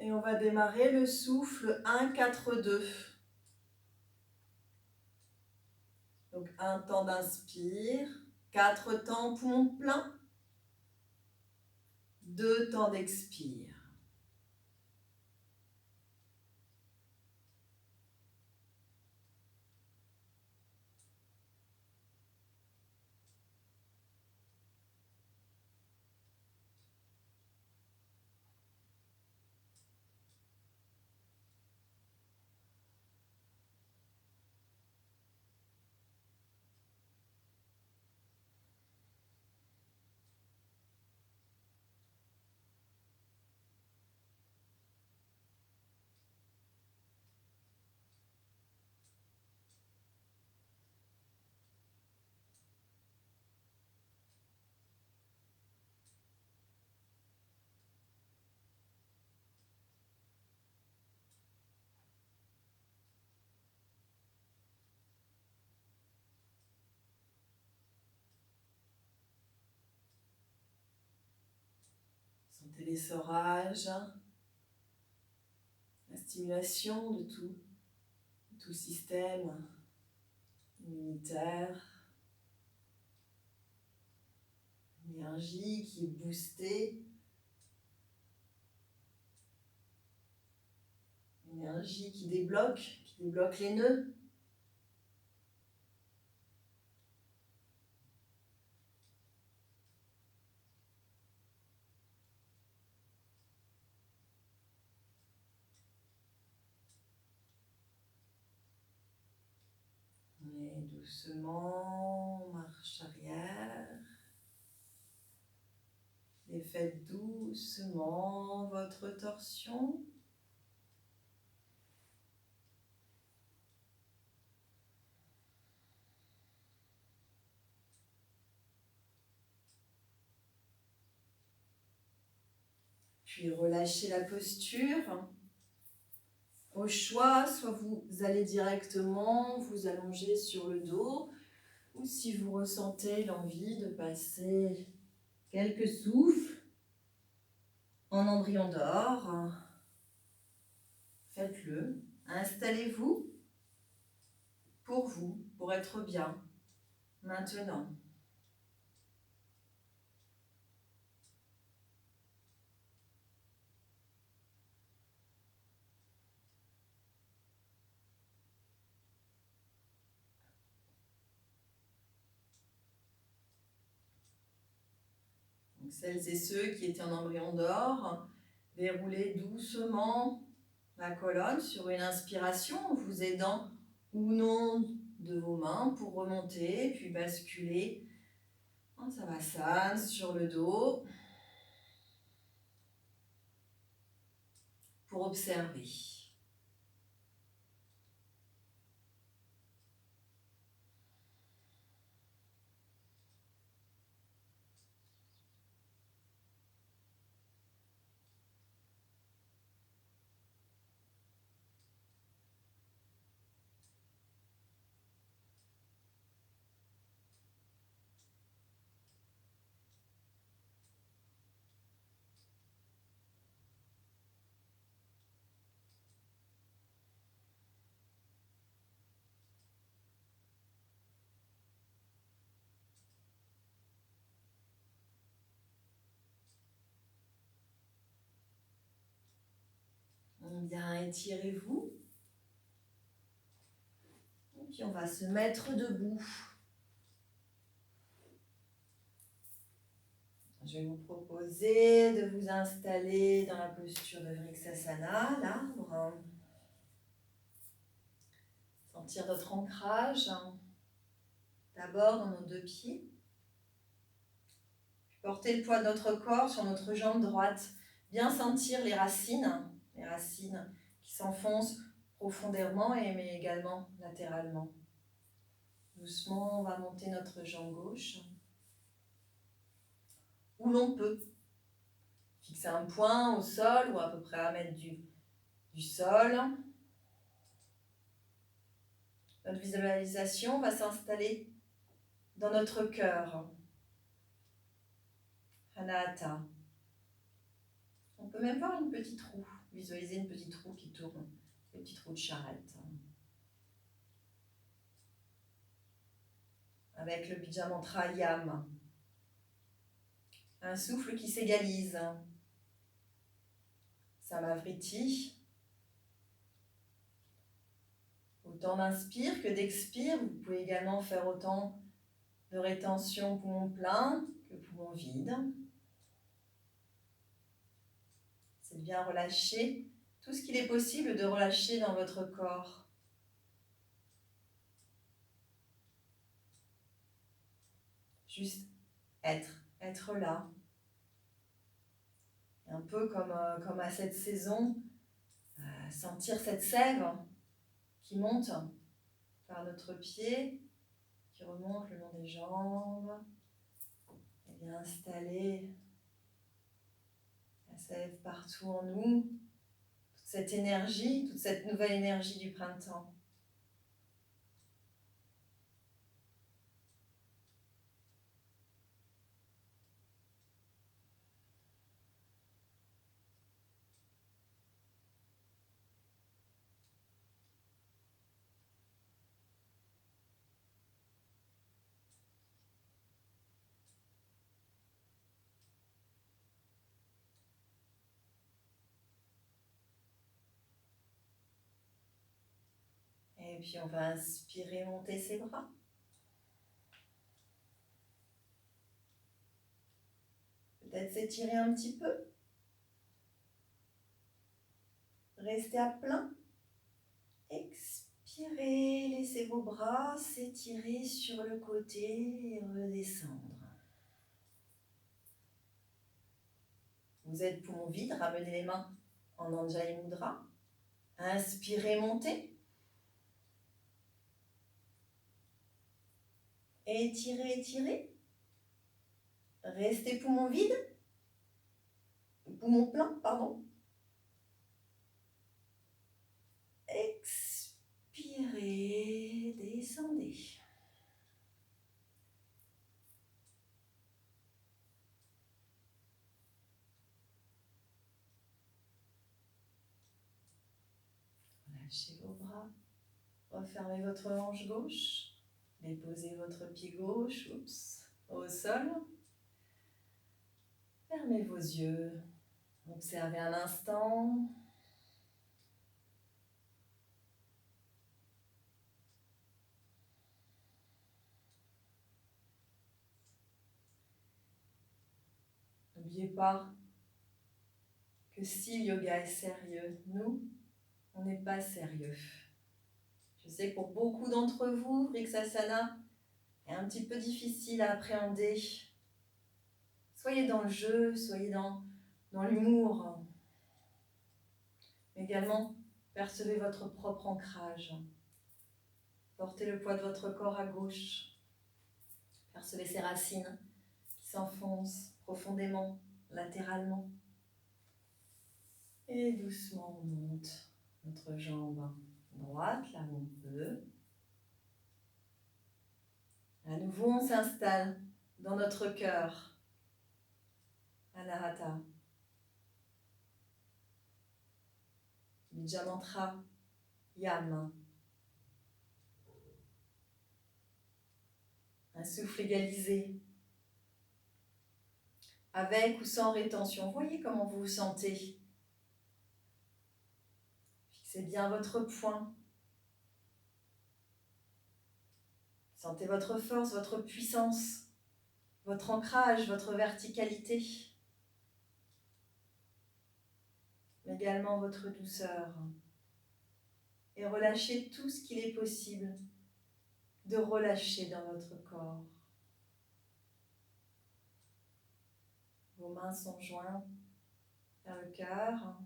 Et on va démarrer le souffle 1, 4, 2. Donc un temps d'inspire, 4 temps poumon plein, 2 temps d'expire. Sentez l'essorage, la stimulation de tout le système immunitaire, l'énergie qui est boostée, l'énergie qui débloque les nœuds. Et doucement, marche arrière. Et faites doucement votre torsion. Puis relâchez la posture. Au choix, soit vous allez directement vous allonger sur le dos, ou si vous ressentez l'envie de passer quelques souffles en embryon d'or, faites-le. Installez-vous pour être bien, maintenant. Donc, celles et ceux qui étaient en embryon d'or, déroulez doucement la colonne sur une inspiration en vous aidant ou non de vos mains pour remonter, puis basculer en Savasana sur le dos pour observer. Bien, étirez-vous. Et puis on va se mettre debout. Je vais vous proposer de vous installer dans la posture de Vriksasana, l'arbre. Sentir notre ancrage, d'abord dans nos deux pieds. Puis porter le poids de notre corps sur notre jambe droite. Bien sentir les racines qui s'enfoncent profondément mais également latéralement. Doucement, on va monter notre jambe gauche. Où l'on peut. Fixer un point au sol ou à peu près à 1 mètre du sol. Notre visualisation va s'installer dans notre cœur. Anahata. On peut même voir une petite roue Visualisez une petite roue qui tourne, une petite roue de charrette. Avec le Bija Mantra Yam. Un souffle qui s'égalise. Samavriti. Autant d'inspire que d'expire. Vous pouvez également faire autant de rétention poumon plein que poumon vide. C'est bien relâcher tout ce qu'il est possible de relâcher dans votre corps. Juste être là. Et un peu comme à cette saison, sentir cette sève qui monte par notre pied, qui remonte le long des jambes, et bien installer la sève partout en nous, toute cette énergie, toute cette nouvelle énergie du printemps. Et puis on va inspirer, monter ses bras. Peut-être s'étirer un petit peu. Restez à plein. Expirez, laissez vos bras s'étirer sur le côté et redescendre. Vous êtes poumon vide, ramenez les mains en Anjali Mudra. Inspirez, montez. Étirez, étirez. Restez poumon vide. Poumon plein, pardon. Expirez, descendez. Lâchez vos bras. Refermez votre hanche gauche. Déposez votre pied gauche au sol. Fermez vos yeux. Observez un instant. N'oubliez pas que si le yoga est sérieux, nous, on n'est pas sérieux. Je sais que pour beaucoup d'entre vous, Vrikshasana est un petit peu difficile à appréhender. Soyez dans le jeu, soyez dans l'humour. Mais également, percevez votre propre ancrage. Portez le poids de votre corps à gauche. Percevez ses racines qui s'enfoncent profondément, latéralement. Et doucement, on monte notre jambe droite, là où on peut. À nouveau, on s'installe dans notre cœur. Anahata. Bija Mantra Yam. Un souffle égalisé. Avec ou sans rétention. Voyez comment vous vous sentez. Fixez bien votre poing. Sentez votre force, votre puissance, votre ancrage, votre verticalité. Mais également votre douceur. Et relâchez tout ce qu'il est possible de relâcher dans votre corps. Vos mains sont jointes vers le cœur.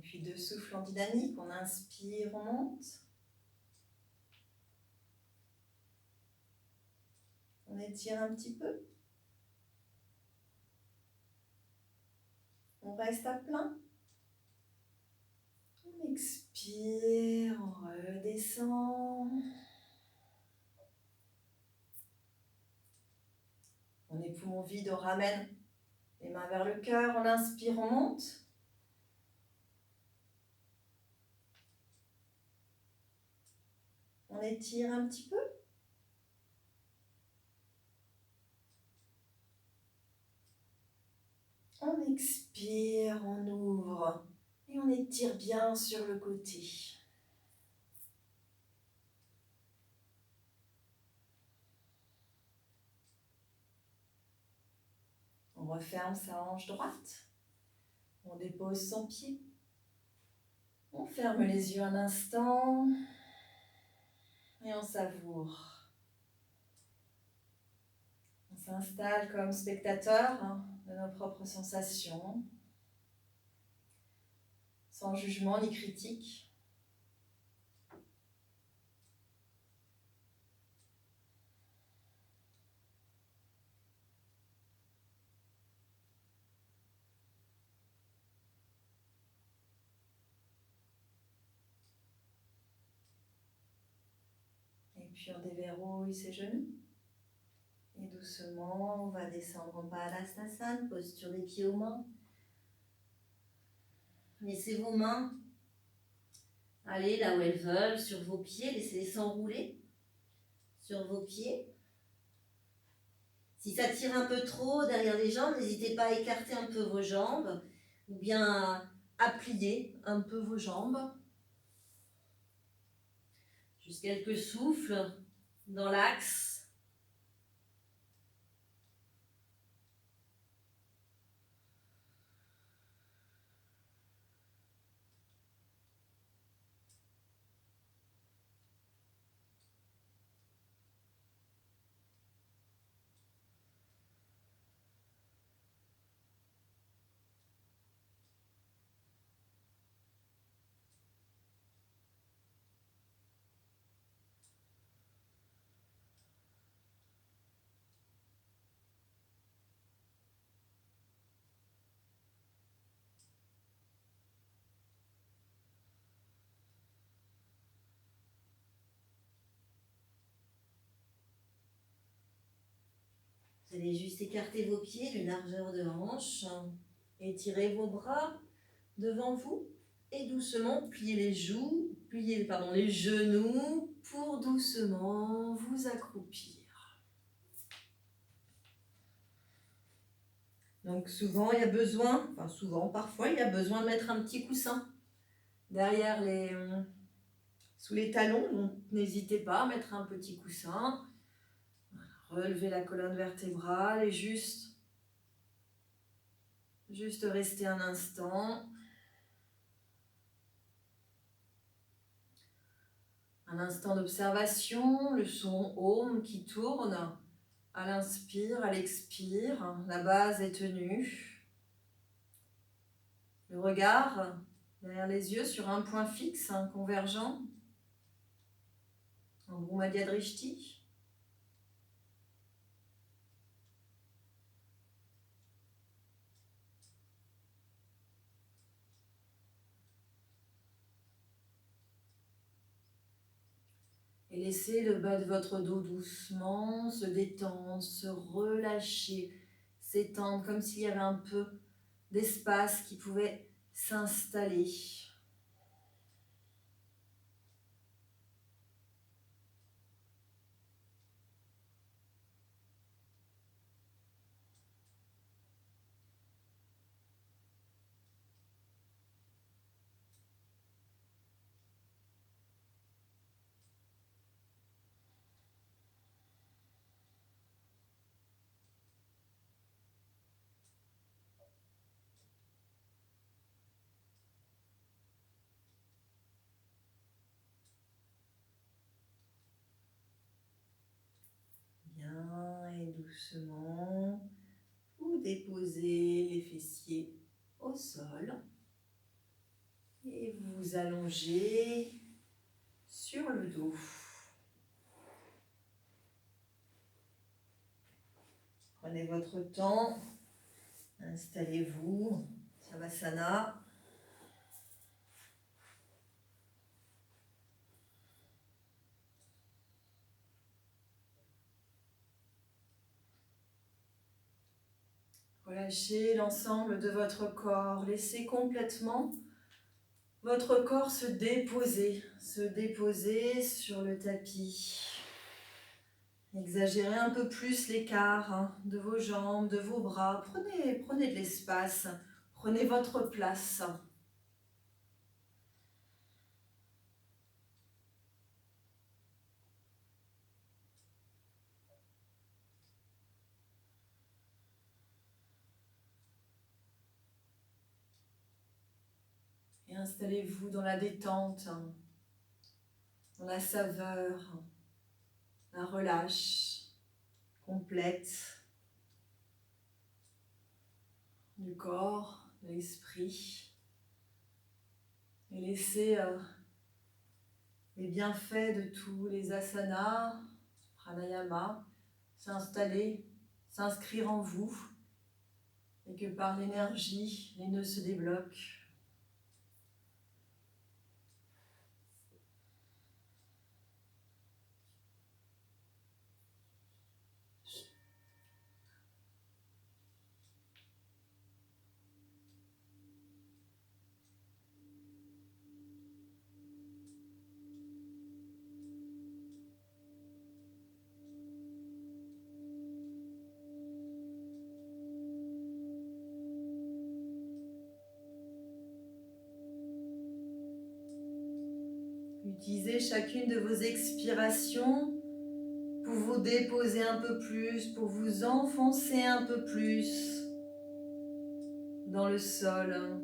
puis 2 souffles en dynamique. On inspire, on monte. On étire un petit peu. On reste à plein. On expire, on redescend. On est poumon vide, on ramène les mains vers le cœur. On inspire, on monte. On étire un petit peu. On expire, on ouvre et on étire bien sur le côté. On referme sa hanche droite. On dépose son pied. On ferme les yeux un instant et on savoure. On s'installe comme spectateur de nos propres sensations, sans jugement ni critique. Et puis on déverrouille ses genoux. Et doucement, on va descendre en Balasana, posture des pieds aux mains. Laissez vos mains aller là où elles veulent, sur vos pieds. Laissez-les s'enrouler sur vos pieds. Si ça tire un peu trop derrière les jambes, n'hésitez pas à écarter un peu vos jambes ou bien à plier un peu vos jambes. Juste quelques souffles dans l'axe. Vous allez juste écarter vos pieds d'une largeur de hanche, étirez vos bras devant vous et doucement pliez les les genoux pour doucement vous accroupir. Donc parfois il y a besoin de mettre un petit coussin derrière sous les talons, donc n'hésitez pas à mettre un petit coussin. Relevez la colonne vertébrale et juste rester un instant. Un instant d'observation, le son Om qui tourne à l'inspire, à l'expire. La base est tenue. Le regard derrière les yeux sur un point fixe, convergent. En Bhrumadhya Drishti. Et laissez le bas de votre dos doucement se détendre, se relâcher, s'étendre comme s'il y avait un peu d'espace qui pouvait s'installer. Bien, et doucement, vous déposez les fessiers au sol. vous allonger sur le dos. Prenez votre temps, installez-vous, Savasana. Relâchez l'ensemble de votre corps, laissez complètement votre corps se déposer sur le tapis. Exagérez un peu plus l'écart de vos jambes, de vos bras. Prenez de l'espace, prenez votre place. Et installez-vous dans la détente, dans la saveur, la relâche complète du corps, de l'esprit. Et laissez les bienfaits de tous les asanas, pranayama, s'installer, s'inscrire en vous, et que par l'énergie, les nœuds se débloquent. Utilisez chacune de vos expirations pour vous déposer un peu plus, pour vous enfoncer un peu plus dans le sol.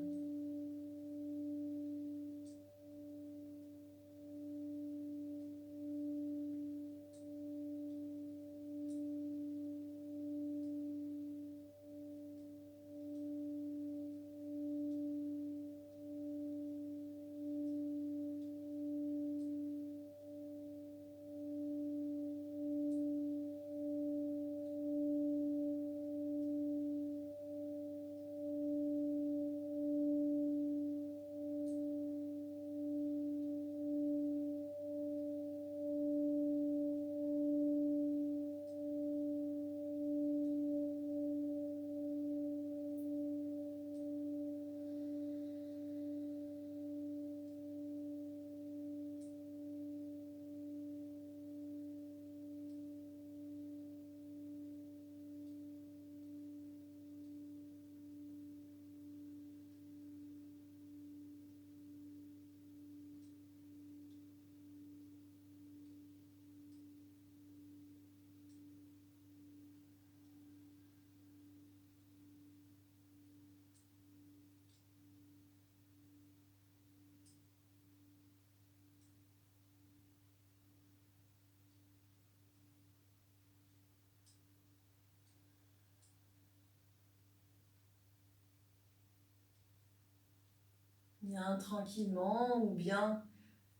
Bien tranquillement, ou bien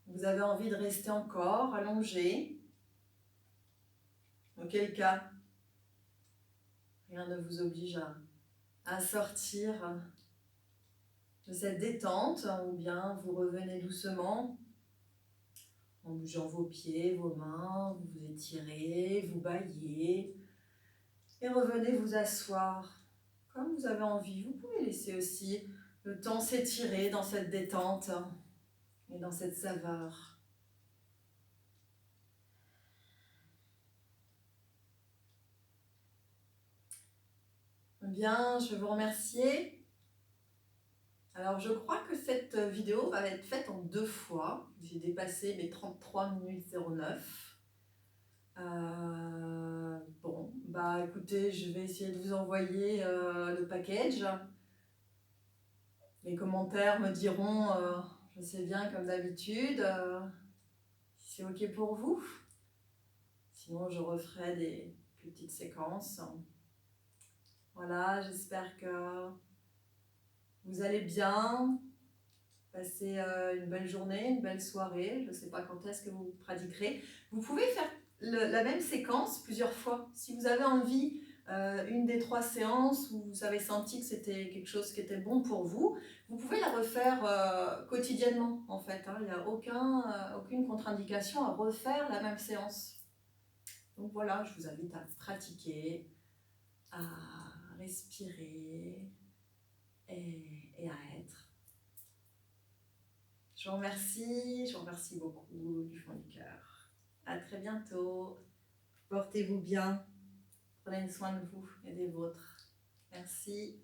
vous avez envie de rester encore allongé. Auquel cas, rien ne vous oblige à sortir de cette détente, ou bien vous revenez doucement en bougeant vos pieds, vos mains, vous vous étirez, vous bâillez et revenez vous asseoir comme vous avez envie. Vous pouvez laisser aussi le temps s'étirer dans cette détente et dans cette saveur. Bien, je vais vous remercier. Alors, je crois que cette vidéo va être faite en 2 fois. J'ai dépassé mes 33 minutes 09. Bon, bah écoutez, je vais essayer de vous envoyer le package. Les commentaires me diront, je sais bien comme d'habitude, si c'est ok pour vous. Sinon, je referai des petites séquences. Voilà, j'espère que vous allez bien, Passez une belle journée, une belle soirée. Je ne sais pas quand est-ce que vous pratiquerez. Vous pouvez faire la même séquence plusieurs fois. Si vous avez envie, une des 3 séances où vous avez senti que c'était quelque chose qui était bon pour vous, vous pouvez la refaire quotidiennement en fait. Hein. Il n'y a aucune contre-indication à refaire la même séance. Donc voilà, je vous invite à pratiquer, à respirer et à être. Je vous remercie beaucoup du fond du cœur. À très bientôt. Portez-vous bien. Prenez soin de vous et des vôtres. Merci.